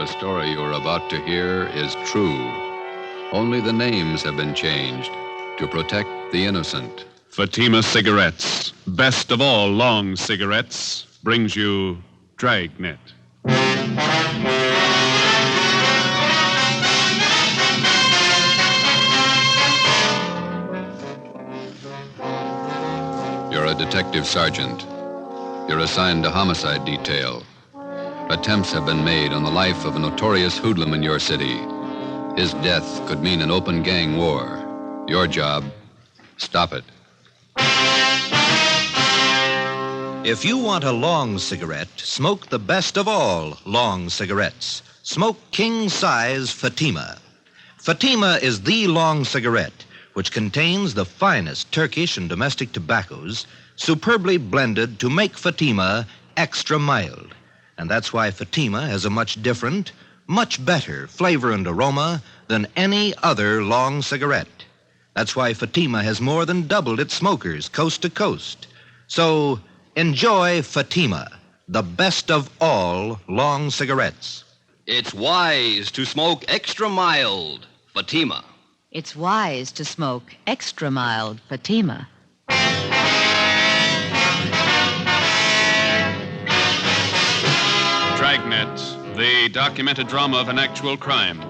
The story you're about to hear is true. Only the names have been changed to protect the innocent. Fatima Cigarettes, best of all long cigarettes, brings you Dragnet. You're a detective sergeant. You're assigned to homicide detail. Attempts have been made on the life of a notorious hoodlum in your city. His death could mean an open gang war. Your job, stop it. If you want a long cigarette, smoke the best of all long cigarettes. Smoke king-size Fatima. Fatima is the long cigarette, which contains the finest Turkish and domestic tobaccos, superbly blended to make Fatima extra mild. And that's why Fatima has a much different, much better flavor and aroma than any other long cigarette. That's why Fatima has more than doubled its smokers coast to coast. So enjoy Fatima, the best of all long cigarettes. It's wise to smoke extra mild Fatima. It's wise to smoke extra mild Fatima. Dragnet, the documented drama of an actual crime.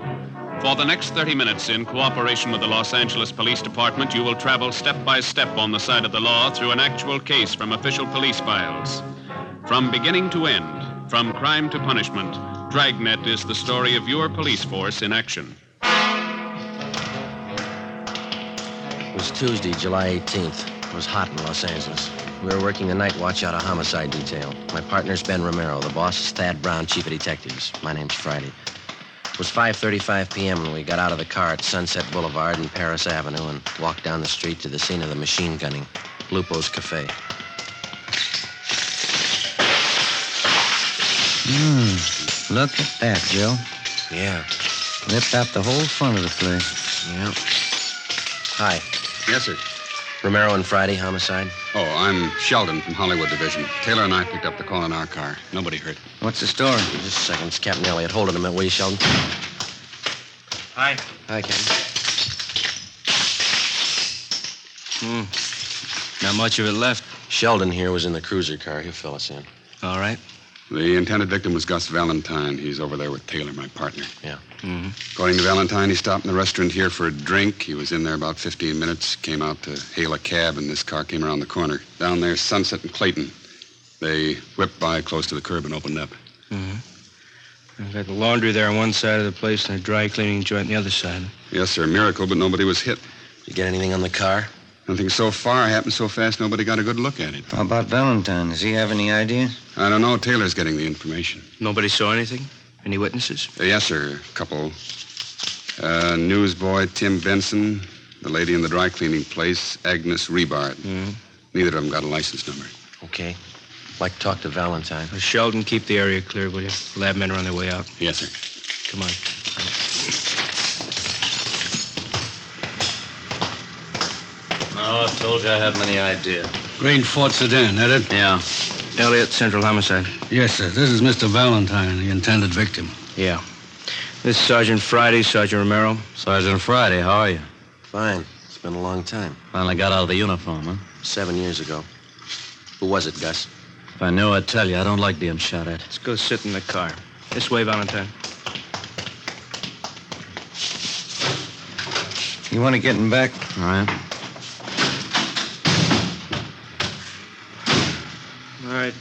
For the next 30 minutes, in cooperation with the Los Angeles Police Department, you will travel step by step on the side of the law through an actual case from official police files. From beginning to end, from crime to punishment, Dragnet is the story of your police force in action. It was Tuesday, July 18th. It was hot in Los Angeles. We were working the night watch out of homicide detail. My partner's Ben Romero. The boss is Thad Brown, chief of detectives. My name's Friday. It was 5:35 p.m. when we got out of the car at Sunset Boulevard and Paris Avenue and walked down the street to the scene of the machine gunning, Lupo's Cafe. Look at that, Joe. Yeah. Ripped out the whole front of the place. Yeah. Hi. Yes, sir. Romero and Friday, homicide. Oh, I'm Sheldon from Hollywood Division. Taylor and I picked up the call in our car. Nobody hurt. What's the story? Just a second. It's Captain Elliott. Hold it a minute, will you, Sheldon? Hi. Hi, Captain. Not much of it left. Sheldon here was in the cruiser car. He'll fill us in. All right. The intended victim was Gus Valentine. He's over there with Taylor, my partner. Yeah. According to Valentine, he stopped in the restaurant here for a drink. He was in there about 15 minutes, came out to hail a cab, and this car came around the corner. Down there, Sunset and Clayton. They whipped by close to the curb and opened up. I've got the laundry there on one side of the place and a dry cleaning joint on the other side. Yes, sir, miracle, but nobody was hit. You get anything on the car? Nothing so far happened so fast nobody got a good look at it. How about Valentine? Does he have any ideas? I don't know. Taylor's getting the information. Nobody saw anything? Any witnesses? Yes, sir. A couple. Newsboy Tim Benson, the lady in the dry cleaning place, Agnes Rebart. Neither of them got a license number. Okay. Like to talk to Valentine. Sheldon, keep the area clear, will you? Lab men are on their way out. Yes, sir. Come on. Oh, I told you I had many ideas. Green Ford sedan, that it? Yeah. Elliott, Central Homicide. Yes, sir. This is Mr. Valentine, the intended victim. Yeah. This is Sergeant Friday, Sergeant Romero. Sergeant Friday, how are you? Fine. It's been a long time. Finally got out of the uniform, huh? 7 years ago. Who was it, Gus? If I knew, I'd tell you. I don't like being shot at. Let's go sit in the car. This way, Valentine. You want to get him back? All right. All right.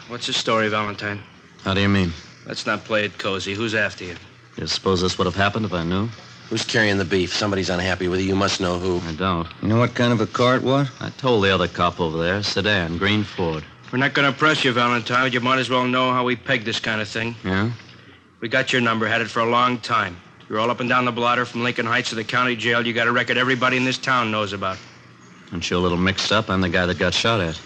What's the story, Valentine? How do you mean? Let's not play it cozy. Who's after you? You suppose this would have happened if I knew? Who's carrying the beef? Somebody's unhappy with you. You must know who. I don't. You know what kind of a car it was? I told the other cop over there. Sedan, green Ford. We're not going to press you, Valentine, but you might as well know how we peg this kind of thing. Yeah? We got your number, had it for a long time. You're all up and down the blotter from Lincoln Heights to the county jail. You got a record everybody in this town knows about. Aren't you a little mixed up? I'm the guy that got shot at.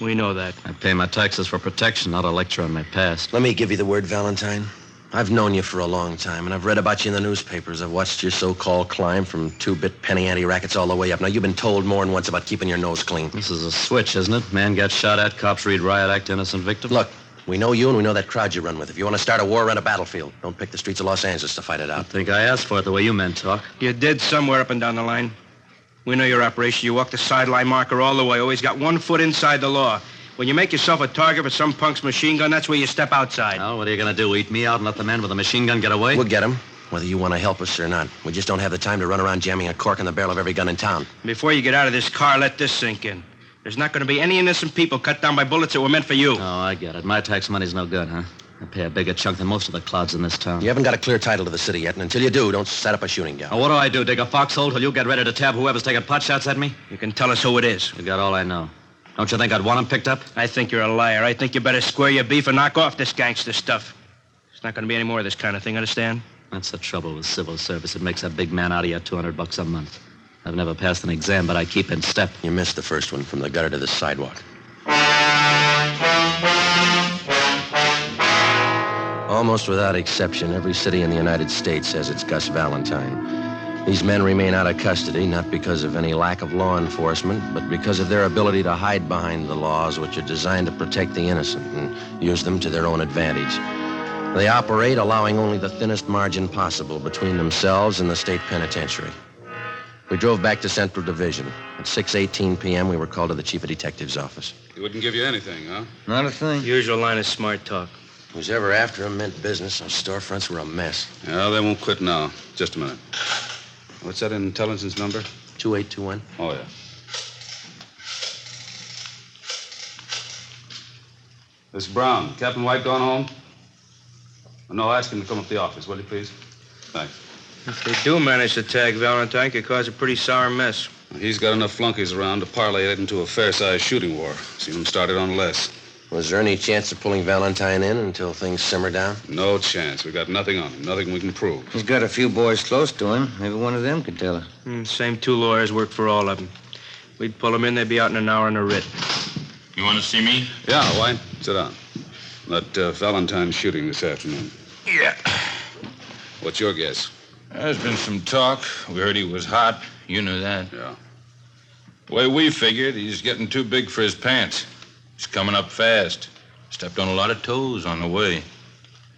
We know that. I pay my taxes for protection, not a lecture on my past. Let me give you the word, Valentine. I've known you for a long time, and I've read about you in the newspapers. I've watched your so-called climb from two-bit penny ante rackets all the way up. Now, you've been told more than once about keeping your nose clean. This is a switch, isn't it? Man gets shot at, cops read riot act, innocent victim. Look, We know you and we know that crowd you run with. If you want to start a war, run a battlefield. Don't pick the streets of Los Angeles to fight it I out. think I asked for it the way you men talk. You did somewhere up and down the line. We know your operation. You walk the sideline marker all the way. Always got 1 foot inside the law. When you make yourself a target for some punk's machine gun, that's where you step outside. Well, what are you going to do, eat me out and let the man with the machine gun get away? We'll get him, whether you want to help us or not. We just don't have the time to run around jamming a cork in the barrel of every gun in town. Before you get out of this car, let this sink in. There's not going to be any innocent people cut down by bullets that were meant for you. Oh, I get it. My tax money's no good, huh? I pay a bigger chunk than most of the clouds in this town. You haven't got a clear title to the city yet, and until you do, don't set up a shooting gallery. Now, what do I do, dig a foxhole till you get ready to tab whoever's taking pot shots at me? You can tell us who it is. You got all I know. Don't you think I'd want him picked up? I think you're a liar. I think you better square your beef and knock off this gangster stuff. There's not going to be any more of this kind of thing, understand? That's the trouble with civil service. It makes a big man out of you $200 a month. I've never passed an exam, but I keep in step. You missed the first one, from the gutter to the sidewalk. Almost without exception, every city in the United States has its Gus Valentine. These men remain out of custody, not because of any lack of law enforcement, but because of their ability to hide behind the laws which are designed to protect the innocent and use them to their own advantage. They operate allowing only the thinnest margin possible between themselves and the state penitentiary. We drove back to Central Division. At 6:18 p.m., we were called to the chief of detective's office. He wouldn't give you anything, huh? Not a thing. Usual line of smart talk. Who's ever after him meant business. Those storefronts were a mess. Yeah, they won't quit now. Just a minute. What's that intelligence number? 2821. Oh, yeah. This Brown. Captain White gone home? No, ask him to come up to the office, will you, please? Thanks. If they do manage to tag Valentine, it could cause a pretty sour mess. He's got enough flunkies around to parlay it into a fair-sized shooting war. Seen him started on less. Was there any chance of pulling Valentine in until things simmer down? No chance. We got nothing on him. Nothing we can prove. He's got a few boys close to him. Maybe one of them could tell us. Same 2 lawyers work for all of them. We'd pull them in, they'd be out in an hour in a writ. You want to see me? Yeah, White. Sit down. That Valentine shooting this afternoon. Yeah. What's your guess? There's been some talk. We heard he was hot. You knew that. Yeah. The way we figured, he's getting too big for his pants. He's coming up fast. Stepped on a lot of toes on the way.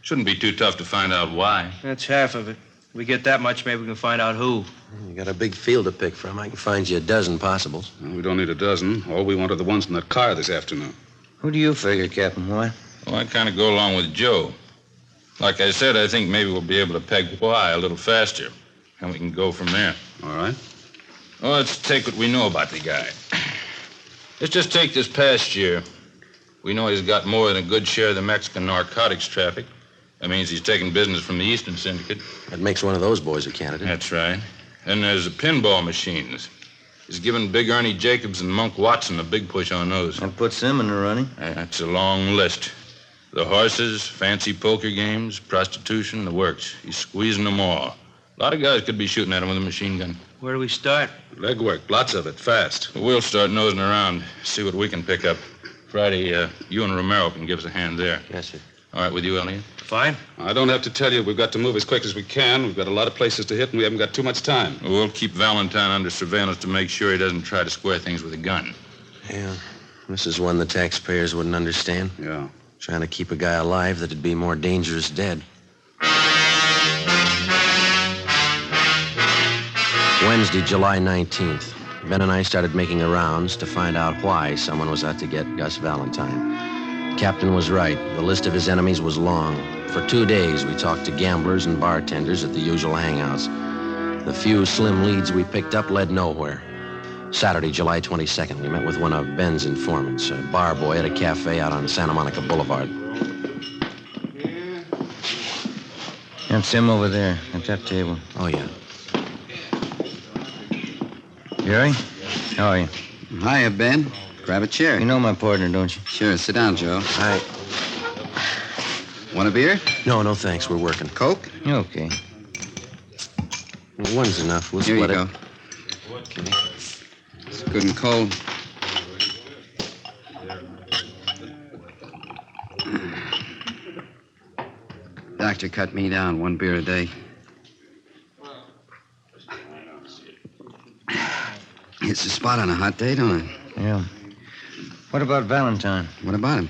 Shouldn't be too tough to find out why. That's half of it. If we get that much, maybe we can find out who. You got a big field to pick from. I can find you a dozen possibles. Well, we don't need a dozen. All we want are the ones in that car this afternoon. Who do you figure, Captain White? Well, I kind of go along with Joe. Like I said, I think maybe we'll be able to peg why a little faster. And we can go from there. All right. Well, let's take what we know about the guy. Let's just take this past year. We know he's got more than a good share of the Mexican narcotics traffic. That means he's taking business from the Eastern Syndicate. That makes one of those boys a candidate. That's right. And there's the pinball machines. He's given Big Ernie Jacobs and Monk Watson a big push on those. That puts them in the running. That's a long list. The horses, fancy poker games, prostitution, the works. He's squeezing them all. A lot of guys could be shooting at him with a machine gun. Where do we start? Legwork. Lots of it. Fast. We'll start nosing around, see what we can pick up. Friday, you and Romero can give us a hand there. Yes, sir. All right with you, Elliot? Fine. I don't have to tell you we've got to move as quick as we can. We've got a lot of places to hit, and we haven't got too much time. We'll keep Valentine under surveillance to make sure he doesn't try to square things with a gun. Yeah. This is one the taxpayers wouldn't understand. Yeah. Trying to keep a guy alive that'd be more dangerous dead. Wednesday, July 19th. Ben and I started making the rounds to find out why someone was out to get Gus Valentine. Captain was right. The list of his enemies was long. For 2 days, we talked to gamblers and bartenders at the usual hangouts. The few slim leads we picked up led nowhere. Saturday, July 22nd, we met with one of Ben's informants, a bar boy at a cafe out on Santa Monica Boulevard. That's him over there at that table. Oh, yeah. Jerry? How are you? Hiya, Ben. Grab a chair. You know my partner, don't you? Sure. Sit down, Joe. Hi. Want a beer? No, thanks. We're working. Coke? Okay. One's enough. We'll Here you split go. it. It's good and cold. Doctor cut me down 1 beer a day. It's a spot on a hot day, don't it? Yeah. What about Valentine? What about him?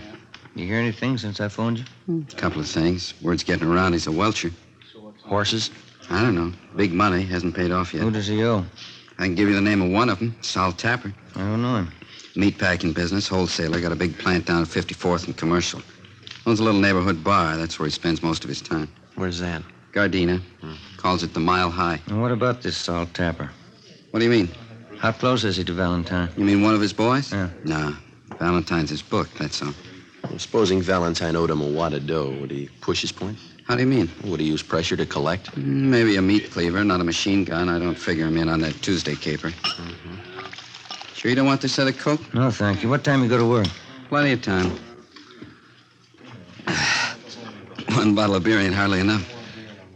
You hear anything since I phoned you? A couple of things. Word's getting around he's a welcher. Horses? I don't know. Big money. Hasn't paid off yet. Who does he owe? I can give you the name of one of them. Sal Tapper. I don't know him. Meatpacking business, wholesaler. Got a big plant down at 54th and Commercial. Owns a little neighborhood bar. That's where he spends most of his time. Where's that? Gardena. Calls it the Mile High. And what about this Salt Tapper? What do you mean? How close is he to Valentine? You mean one of his boys? Yeah. Nah. Valentine's his book, that's all. Well, supposing Valentine owed him a wad of dough, would he push his point? How do you mean? Would he use pressure to collect? Maybe a meat cleaver, not a machine gun. I don't figure him in on that Tuesday caper. Sure you don't want this other coke? No, thank you. What time you go to work? Plenty of time. One bottle of beer ain't hardly enough.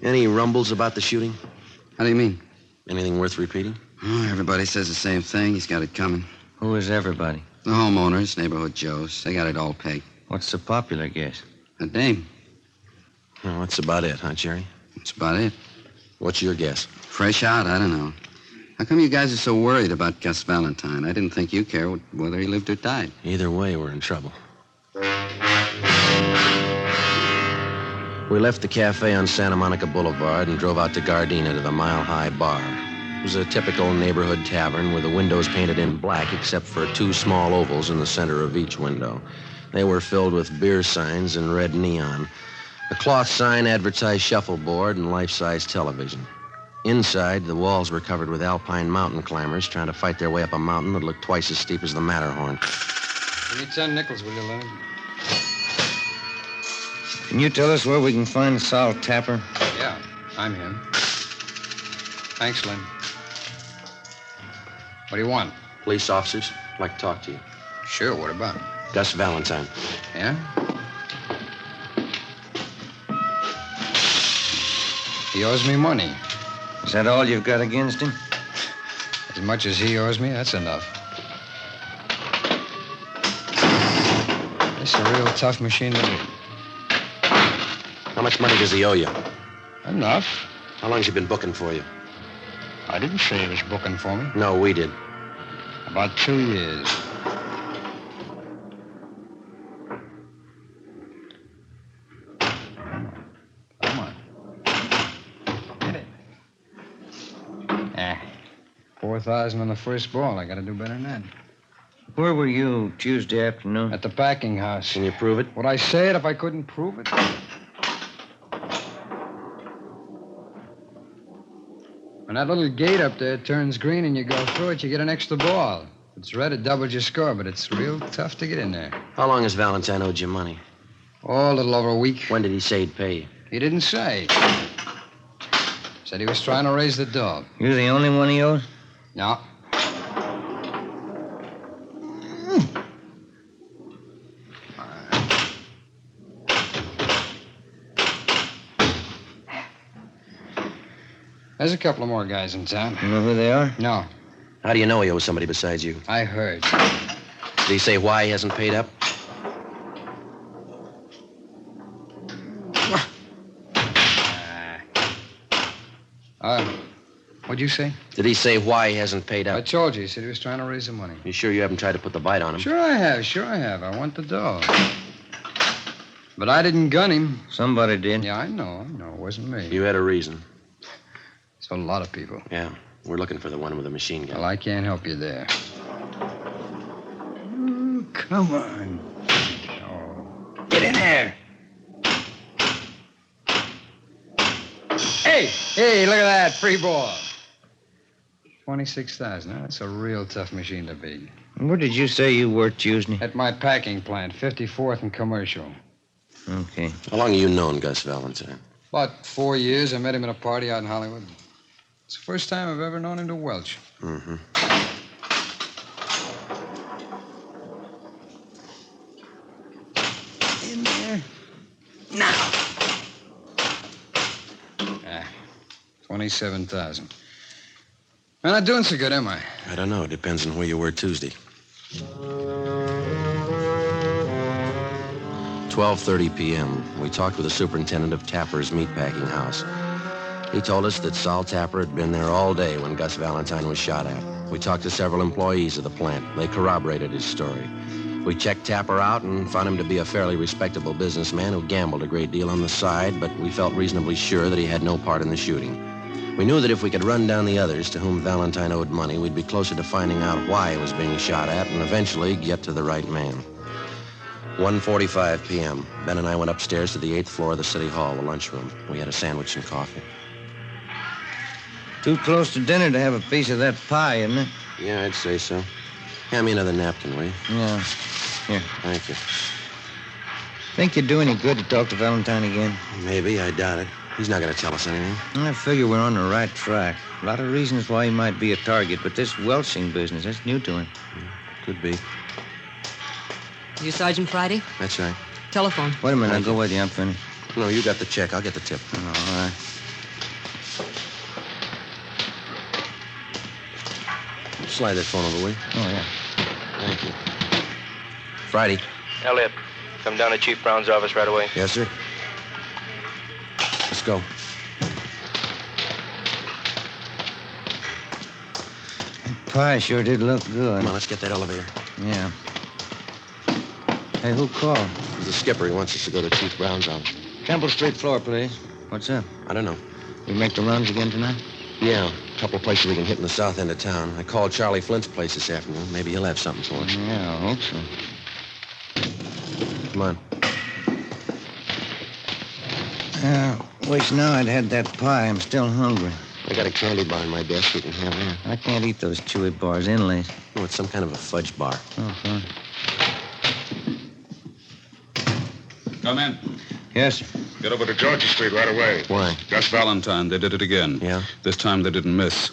Any rumbles about the shooting? How do you mean? Anything worth repeating? Oh, everybody says the same thing. He's got it coming. Who is everybody? The homeowners, neighborhood Joes. They got it all pegged. What's the popular guess? A dame. Well, that's about it, huh, Jerry? That's about it. What's your guess? Fresh out, I don't know. How come you guys are so worried about Gus Valentine? I didn't think you cared whether he lived or died. Either way, we're in trouble. We left the cafe on Santa Monica Boulevard and drove out to Gardena to the Mile High Bar. It was a typical neighborhood tavern with the windows painted in black except for two small ovals in the center of each window. They were filled with beer signs in red neon. A cloth sign advertised shuffleboard and life-size television. Inside, the walls were covered with alpine mountain climbers trying to fight their way up a mountain that looked twice as steep as the Matterhorn. Give me 10 nickels, will you, Leonard? Can you tell us where we can find Sal Tapper? Yeah, I'm him. Thanks, Lynn. What do you want? Police officers, I'd like to talk to you. Sure, what about? Gus Valentine. Yeah? He owes me money. Is that all you've got against him? As much as he owes me, that's enough. It's a real tough machine to beat. How much money does he owe you? Enough. How long's he been booking for you? I didn't say he was booking for me. No, we did. About 2 years. Come on. Hit it. 4,000 on the first ball. I gotta do better than that. Where were you Tuesday afternoon? At the packing house. Can you prove it? Would I say it if I couldn't prove it? When that little gate up there turns green and you go through it, you get an extra ball. If it's red, it doubles your score, but it's real tough to get in there. How long has Valentine owed you money? Oh, a little over a week. When did he say he'd pay you? He didn't say. Said he was trying to raise the dog. You're the only one he owes? No. There's a couple of more guys in town. You know who they are? No. How do you know he owes somebody besides you? I heard. Did he say why he hasn't paid up? What'd you say? Did he say why he hasn't paid I up? told you. He said he was trying to raise the money. You sure you haven't tried to put the bite on him? Sure I have. I want the dog. But I didn't gun him. Somebody did. Yeah, I know. It wasn't me. You had a reason. It's a lot of people. Yeah, we're looking for the one with the machine gun. Well, I can't help you there. Oh, come on. Oh. Get in there. Hey, look at that. Free ball. 26,000. Now, that's a real tough machine to beat. Where did you say you worked Tuesday? At my packing plant, 54th and Commercial. Okay. How long have you known Gus Valentine? About 4 years. I met him at a party out in Hollywood. It's the first time I've ever known him to welch. Mm-hmm. In there. Now. 27,000. I'm not doing so good, am I? I don't know. It depends on where you were Tuesday. 12:30 p.m. We talked with the superintendent of Tapper's meatpacking house. He told us that Sal Tapper had been there all day when Gus Valentine was shot at. We talked to several employees of the plant. They corroborated his story. We checked Tapper out and found him to be a fairly respectable businessman who gambled a great deal on the side, but we felt reasonably sure that he had no part in the shooting. We knew that if we could run down the others to whom Valentine owed money, we'd be closer to finding out why he was being shot at and eventually get to the right man. 1:45 p.m. Ben and I went upstairs to the 8th floor of the City Hall, the lunchroom. We had a sandwich and coffee. Too close to dinner to have a piece of that pie, isn't it? Yeah, I'd say so. Hand me another napkin, will you? Yeah. Here. Thank you. Think you'd do any good to talk to Valentine again? Maybe. I doubt it. He's not going to tell us anything. I figure we're on the right track. A lot of reasons why he might be a target, but this welching business, that's new to him. Could be. You Sergeant Friday? That's right. Telephone. Wait a minute. I'll go with you. I'm finished. No, you got the check. I'll get the tip. All right. Slide that phone over, will you? Oh, yeah. Thank you. Friday. Elliot, come down to Chief Brown's office right away. Yes, sir. Let's go. Pie sure did look good. Come on, let's get that elevator. Yeah. Hey, who called? He's the skipper. He wants us to go to Chief Brown's office. Temple Street floor, please. What's up? I don't know. We make the runs again tonight? Yeah, a couple of places we can hit in the south end of town. I called Charlie Flint's place this afternoon. Maybe he'll have something for us. Yeah, I hope so. Come on. Wish now I'd had that pie. I'm still hungry. I got a candy bar in my desk. You can have that. I can't eat those chewy bars inlays. Oh, it's some kind of a fudge bar. Oh, fine. Come in. Yes, sir. Get over to Georgia Street right away. Why? Gus Valentine. They did it again. Yeah? This time they didn't miss.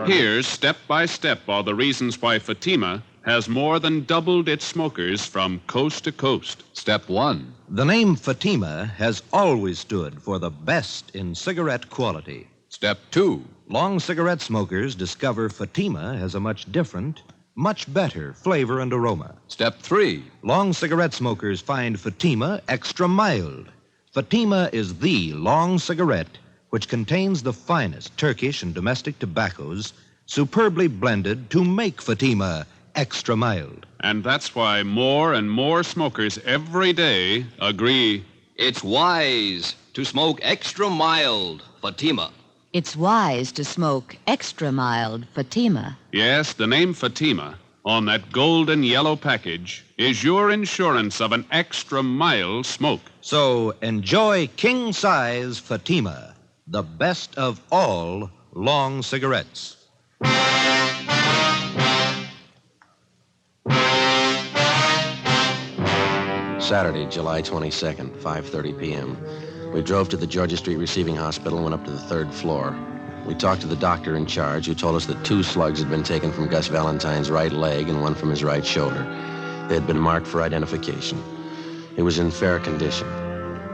Here's step by step all the reasons why Fatima has more than doubled its smokers from coast to coast. Step 1. The name Fatima has always stood for the best in cigarette quality. Step 2. Long cigarette smokers discover Fatima has a much different, much better flavor and aroma. Step 3. Long cigarette smokers find Fatima extra mild. Fatima is the long cigarette which contains the finest Turkish and domestic tobaccos superbly blended to make Fatima extra mild. And that's why more and more smokers every day agree It's wise to smoke extra mild Fatima. It's wise to smoke extra mild Fatima. Yes, the name Fatima on that golden yellow package is your insurance of an extra mild smoke. So enjoy king-size Fatima, the best of all long cigarettes. Saturday, July 22nd, 5:30 p.m. We drove to the Georgia Street Receiving Hospital and went up to the 3rd floor. We talked to the doctor in charge, who told us that 2 slugs had been taken from Gus Valentine's right leg and 1 from his right shoulder. They had been marked for identification. He was in fair condition.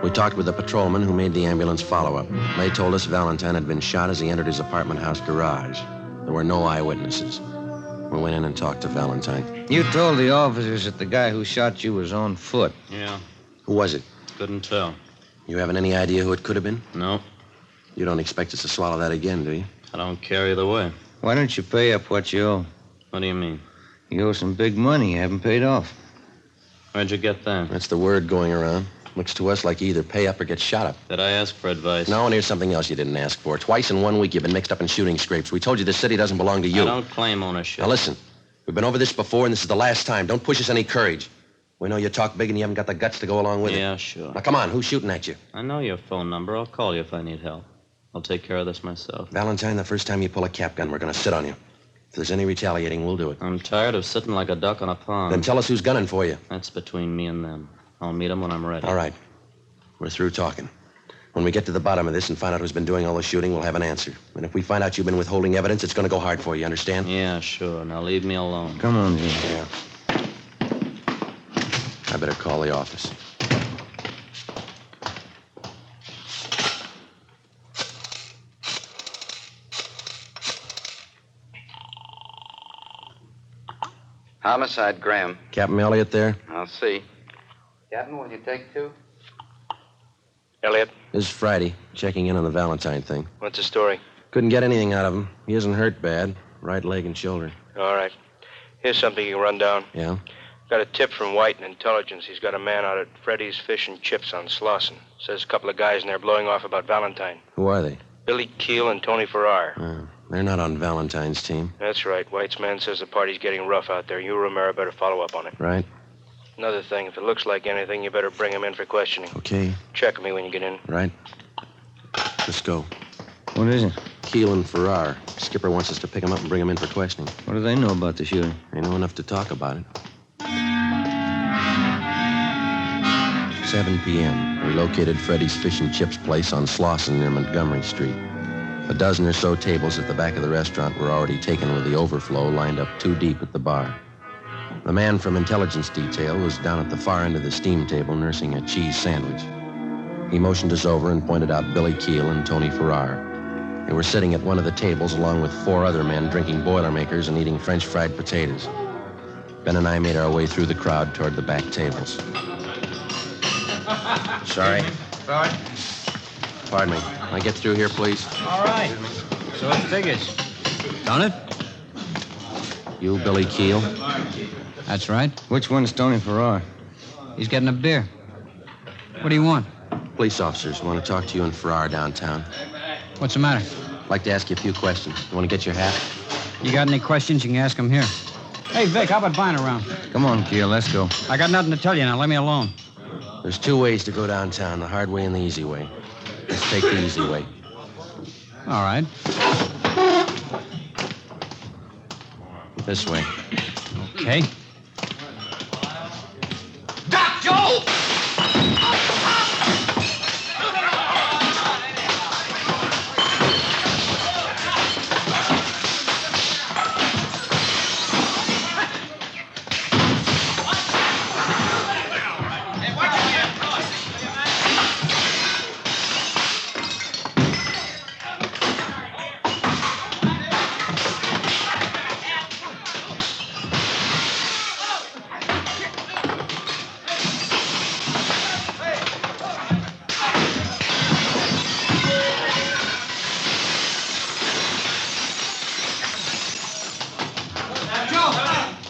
We talked with the patrolman who made the ambulance follow-up. They told us Valentine had been shot as he entered his apartment house garage. There were no eyewitnesses. We went in and talked to Valentine. You told the officers that the guy who shot you was on foot. Yeah, Who was it? couldn't tell. You haven't any idea who it could have been? No, You don't expect us to swallow that again, do you? I don't care either way. Why don't you pay up what you owe? What do you mean? You owe some big money you haven't paid off. Where'd you get that? That's the word going around. Looks to us like you either pay up or get shot up. Did I ask for advice? No, and here's something else you didn't ask for. Twice in 1 week you've been mixed up in shooting scrapes. We told you this city doesn't belong to you. I don't claim ownership. Now listen, we've been over this before, and this is the last time. Don't push us any courage. We know you talk big and you haven't got the guts to go along with it. Yeah, sure. Now come on, who's shooting at you? I know your phone number. I'll call you if I need help. I'll take care of this myself. Valentine, the first time you pull a cap gun, we're going to sit on you. If there's any retaliating, we'll do it. I'm tired of sitting like a duck on a pond. Then tell us who's gunning for you. That's between me and them. I'll meet them when I'm ready. All right. We're through talking. When we get to the bottom of this and find out who's been doing all the shooting, we'll have an answer. And if we find out you've been withholding evidence, it's going to go hard for you, understand? Yeah, sure. Now leave me alone. Come on, Jim. Yeah. I better call the office. Homicide, Graham. Captain Elliott there? I'll see. Captain, will you take 2? Elliot? This is Friday, checking in on the Valentine thing. What's the story? Couldn't get anything out of him. He isn't hurt bad. Right leg and shoulder. All right. Here's something you can run down. Yeah? Got a tip from White in Intelligence. He's got a man out at Freddy's Fish and Chips on Slauson. Says a couple of guys in there blowing off about Valentine. Who are they? Billy Keel and Tony Farrar. They're not on Valentine's team. That's right. White's man says the party's getting rough out there. You, Romero, better follow up on it. Right? Another thing, if it looks like anything, you better bring him in for questioning. Okay. Check with me when you get in. Right. Let's go. What is it? Keel and Farrar. Skipper wants us to pick him up and bring him in for questioning. What do they know about the shooting? They know enough to talk about it. 7 p.m. We located Freddy's Fish and Chips place on Slauson near Montgomery Street. A dozen or so tables at the back of the restaurant were already taken with the overflow lined up 2 deep at the bar. The man from Intelligence Detail was down at the far end of the steam table nursing a cheese sandwich. He motioned us over and pointed out Billy Keel and Tony Farrar. They were sitting at one of the tables along with 4 other men drinking Boilermakers and eating French fried potatoes. Ben and I made our way through the crowd toward the back tables. Sorry. Sorry? Pardon me. Can I get through here, please? All right. So it figures. Don't it? You, Billy Keel? That's right. Which one's Tony Farrar? He's getting a beer. What do you want? Police officers want to talk to you and Farrar downtown. What's the matter? I'd like to ask you a few questions. You want to get your hat? You got any questions, you can ask them here. Hey, Vic, how about buying around? Come on, Keel, let's go. I got nothing to tell you now. Let me alone. There's 2 ways to go downtown, the hard way and the easy way. Let's take the easy way. All right. This way. Okay. Doc Joe!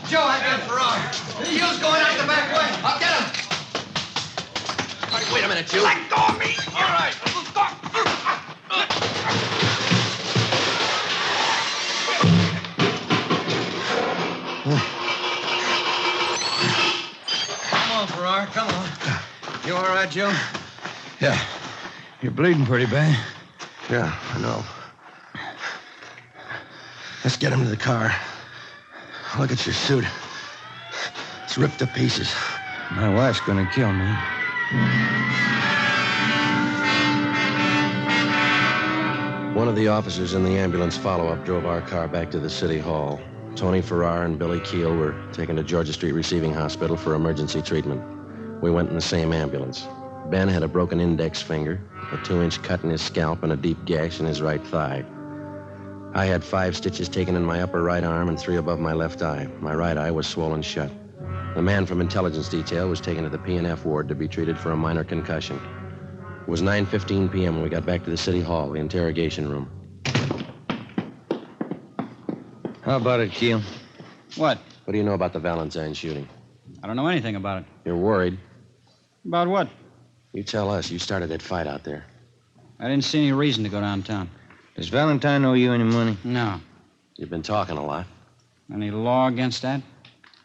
Joe, I got Farrar. He was going out the back way. I'll get him. Wait a minute, you. Let go of me. All right. Come on, Farrar, come on. You all right, Joe? Yeah. You're bleeding pretty bad. Yeah, I know. Let's get him to the car. Look at your suit. It's ripped to pieces. My wife's gonna kill me. One of the officers in the ambulance follow-up drove our car back to the city hall. Tony Farrar and Billy Keel were taken to Georgia Street Receiving Hospital for emergency treatment. We went in the same ambulance. Ben had a broken index finger, a 2-inch cut in his scalp, and a deep gash in his right thigh. I had 5 stitches taken in my upper right arm and 3 above my left eye. My right eye was swollen shut. The man from Intelligence Detail was taken to the P&F ward to be treated for a minor concussion. It was 9:15 p.m. when we got back to the city hall, the interrogation room. How about it, Keel? What? What do you know about the Valentine shooting? I don't know anything about it. You're worried. About what? You tell us. You started that fight out there. I didn't see any reason to go downtown. Does Valentine owe you any money? No. You've been talking a lot. Any law against that?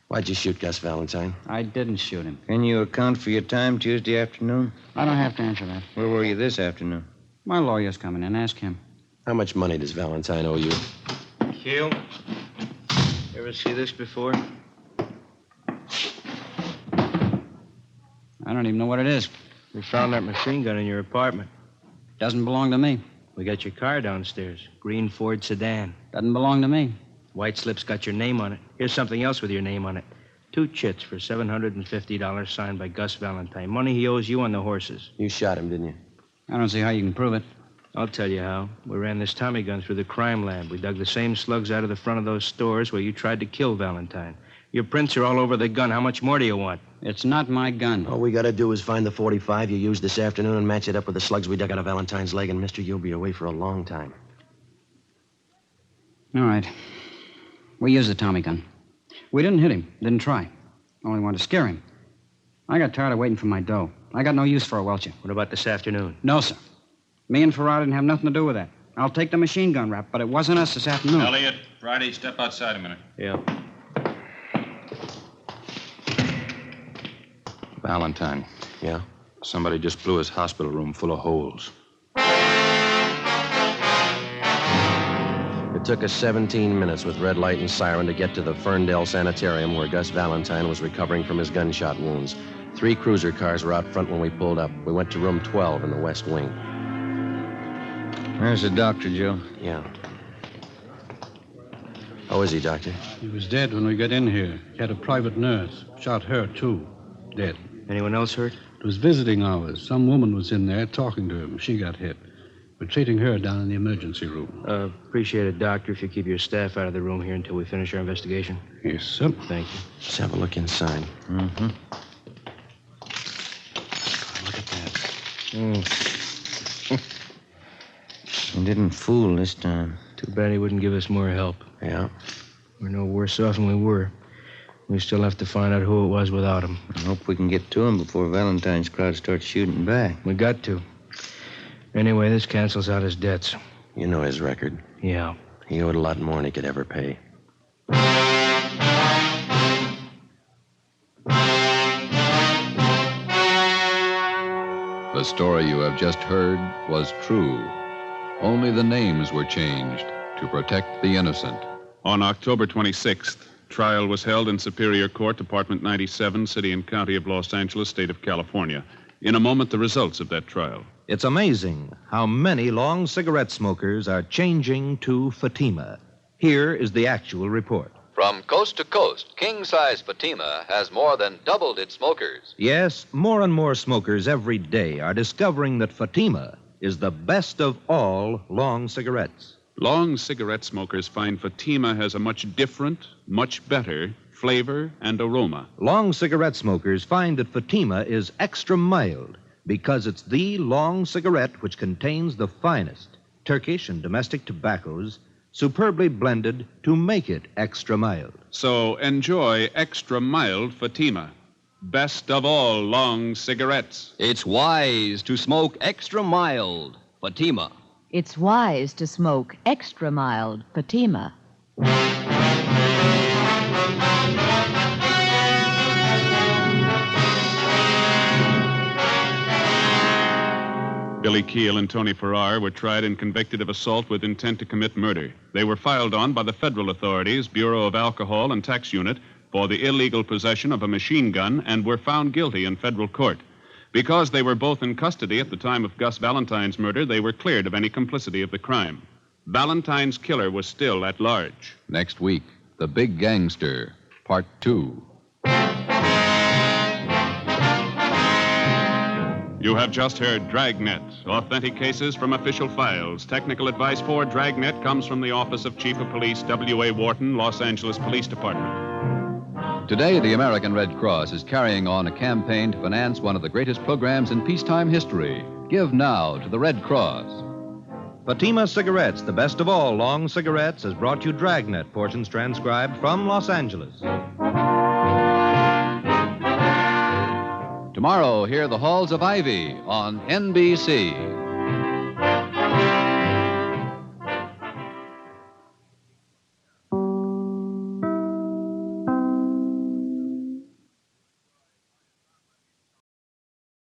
Why'd you shoot Gus Valentine? I didn't shoot him. Can you account for your time Tuesday afternoon? I don't have to answer that. Where were you this afternoon? My lawyer's coming in. Ask him. How much money does Valentine owe you? Keel, ever see this before? I don't even know what it is. We found that machine gun in your apartment. Doesn't belong to me. We got your car downstairs. Green Ford sedan. Doesn't belong to me. White slip's got your name on it. Here's something else with your name on it. 2 chits for $750 signed by Gus Valentine. Money he owes you on the horses. You shot him, didn't you? I don't see how you can prove it. I'll tell you how. We ran this Tommy gun through the crime lab. We dug the same slugs out of the front of those stores where you tried to kill Valentine. Your prints are all over the gun. How much more do you want? It's not my gun. All we gotta do is find the 45 you used this afternoon and match it up with the slugs we dug out of Valentine's leg, and mister, you'll be away for a long time. All right. We used the Tommy gun. We didn't hit him. Didn't try. Only wanted to scare him. I got tired of waiting for my dough. I got no use for a welcher. What about this afternoon? No, sir. Me and Farrar didn't have nothing to do with that. I'll take the machine gun rap, but it wasn't us this afternoon. Elliot, Friday, step outside a minute. Yeah. Valentine. Yeah? Somebody just blew his hospital room full of holes. It took us 17 minutes with red light and siren to get to the Ferndale Sanitarium where Gus Valentine was recovering from his gunshot wounds. 3 cruiser cars were out front when we pulled up. We went to room 12 in the West Wing. Where's the doctor, Joe? Yeah. How is he, Doctor? He was dead when we got in here. He had a private nurse. Shot her, too. Dead. Anyone else hurt? It was visiting hours. Some woman was in there talking to him. She got hit. We're treating her down in the emergency room. Appreciate it, Doctor, if you keep your staff out of the room here until we finish our investigation. Yes, sir. Thank you. Let's have a look inside. Mm-hmm. Look at that. He didn't fool this time. Too bad he wouldn't give us more help. Yeah. We're no worse off than we were. We still have to find out who it was without him. I hope we can get to him before Valentine's crowd starts shooting back. We got to. Anyway, this cancels out his debts. You know his record. Yeah. He owed a lot more than he could ever pay. The story you have just heard was true. Only the names were changed to protect the innocent. On October 26th, trial was held in Superior Court, Department 97, City and County of Los Angeles, State of California. In a moment, the results of that trial. It's amazing how many long cigarette smokers are changing to Fatima. Here is the actual report. From coast to coast, king-size Fatima has more than doubled its smokers. Yes, more and more smokers every day are discovering that Fatima is the best of all long cigarettes. Long cigarette smokers find Fatima has a much different, much better flavor and aroma. Long cigarette smokers find that Fatima is extra mild because it's the long cigarette which contains the finest Turkish and domestic tobaccos superbly blended to make it extra mild. So enjoy extra mild Fatima. Best of all long cigarettes. It's wise to smoke extra mild Fatima. It's wise to smoke extra mild Fatima. Billy Keel and Tony Farrar were tried and convicted of assault with intent to commit murder. They were filed on by the federal authorities, Bureau of Alcohol and Tax Unit, for the illegal possession of a machine gun and were found guilty in federal court. Because they were both in custody at the time of Gus Valentine's murder, they were cleared of any complicity of the crime. Valentine's killer was still at large. Next week, The Big Gangster, Part 2. You have just heard Dragnet, authentic cases from official files. Technical advice for Dragnet comes from the Office of Chief of Police W.A. Wharton, Los Angeles Police Department. Today, the American Red Cross is carrying on a campaign to finance one of the greatest programs in peacetime history. Give now to the Red Cross. Fatima Cigarettes, the best of all long cigarettes, has brought you Dragnet, portions transcribed from Los Angeles. Tomorrow, hear The Halls of Ivy on NBC.